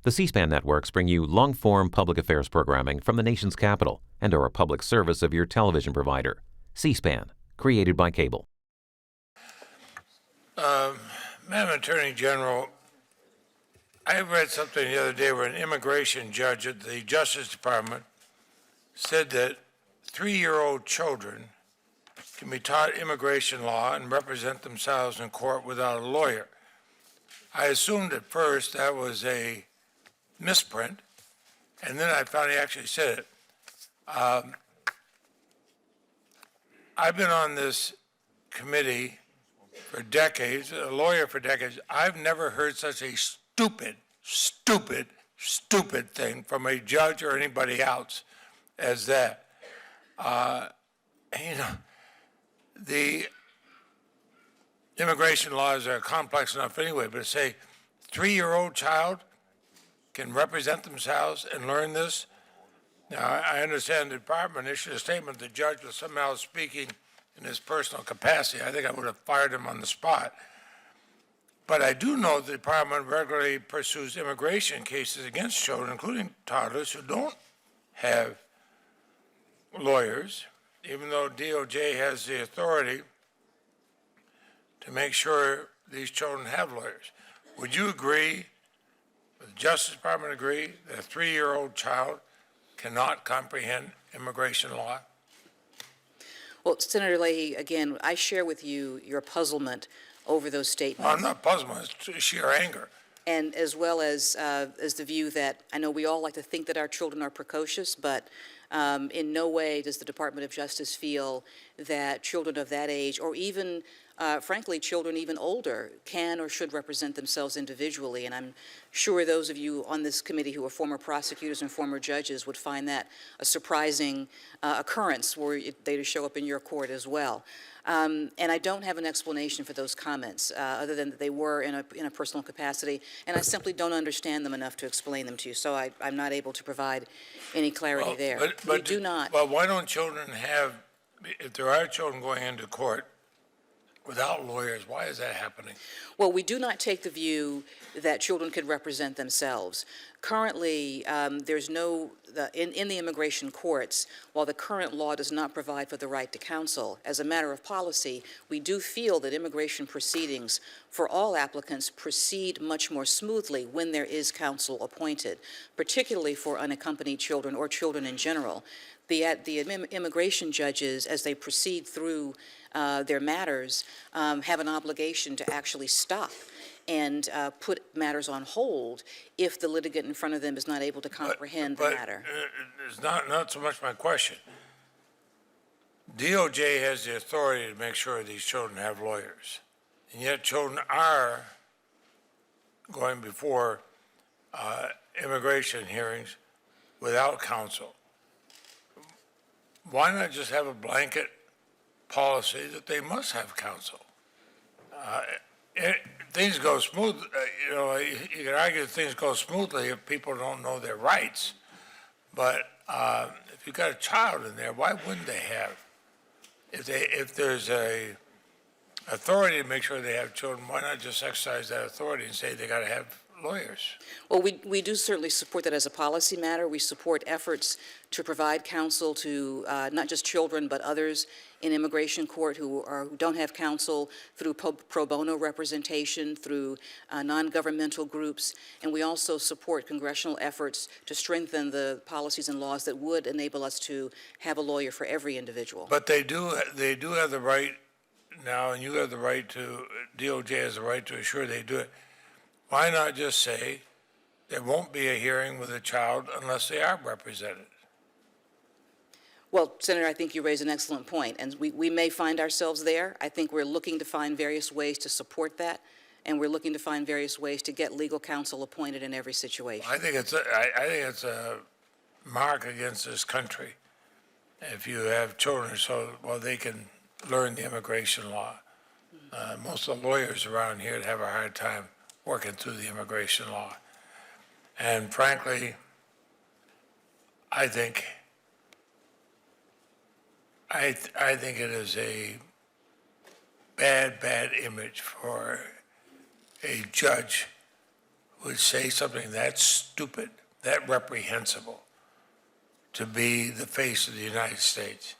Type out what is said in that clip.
The C-SPAN networks bring you long-form public affairs programming from the nation's capital and are a public service of your television provider. C-SPAN, created by cable. Madam Attorney General, I read something the other day where an immigration judge at the Justice Department said that 3-year-old children can be taught immigration law and represent themselves in court without a lawyer. I assumed at first that was a misprint, and then I found he actually said it. I've been on this committee for decades, a lawyer for decades. I've never heard such a stupid thing from a judge or anybody else as that. The immigration laws are complex enough anyway, but to say 3-year-old child can represent themselves and learn this. Now, I understand the department issued a statement the judge was somehow speaking in his personal capacity. I think I would have fired him on the spot. But I do know the department regularly pursues immigration cases against children, including toddlers, who don't have lawyers, even though DOJ has the authority to make sure these children have lawyers. Would you agree, would the Justice Department agree, that a 3-year-old child cannot comprehend immigration law? Well, Senator Leahy, again, I share with you your puzzlement over those statements. Well, I'm not puzzled, it's sheer anger. And as well as the view that I know we all like to think that our children are precocious, but in no way does the Department of Justice feel that children of that age, or even, frankly, children even older, can or should represent themselves individually. And I'm sure those of you on this committee who are former prosecutors and former judges would find that a surprising occurrence were they to show up in your court as well. And I don't have an explanation for those comments, other than that they were in a personal capacity, and I simply don't understand them enough to explain them to you, so I'm not able to provide any clarity there. But we do not. Well, why don't children have, if there are children going into court without lawyers, why is that happening? Well, we do not take the view that children could represent themselves. Currently, there's no, in the immigration courts, while the current law does not provide for the right to counsel, as a matter of policy, we do feel that immigration proceedings for all applicants proceed much more smoothly when there is counsel appointed, particularly for unaccompanied children or children in general. The immigration judges, as they proceed through their matters, have an obligation to actually stop and put matters on hold if the litigant in front of them is not able to comprehend the matter. It's not so much my question. DOJ has the authority to make sure these children have lawyers, and yet children are going before immigration hearings without counsel. Why not just have a blanket policy that they must have counsel? Things go smooth, you can argue that things go smoothly if people don't know their rights. But if you've got a child in there, why wouldn't they have? If there's a authority to make sure they have children, why not just exercise that authority and say they got to have lawyers? Well, we do certainly support that as a policy matter. We support efforts to provide counsel to not just children, but others in immigration court who don't have counsel, through pro bono representation, through non-governmental groups. And we also support congressional efforts to strengthen the policies and laws that would enable us to have a lawyer for every individual. But they do have the right now, and you have the right to, DOJ has the right to assure they do it. Why not just say there won't be a hearing with a child unless they are represented? Well, Senator, I think you raise an excellent point, and we may find ourselves there. I think we're looking to find various ways to support that, and we're looking to find various ways to get legal counsel appointed in every situation. I think it's a mark against this country if you have children so they can learn the immigration law. Most of the lawyers around here have a hard time working through the immigration law. And frankly, I think it is a bad image for a judge would say something that stupid, that reprehensible, to be the face of the United States?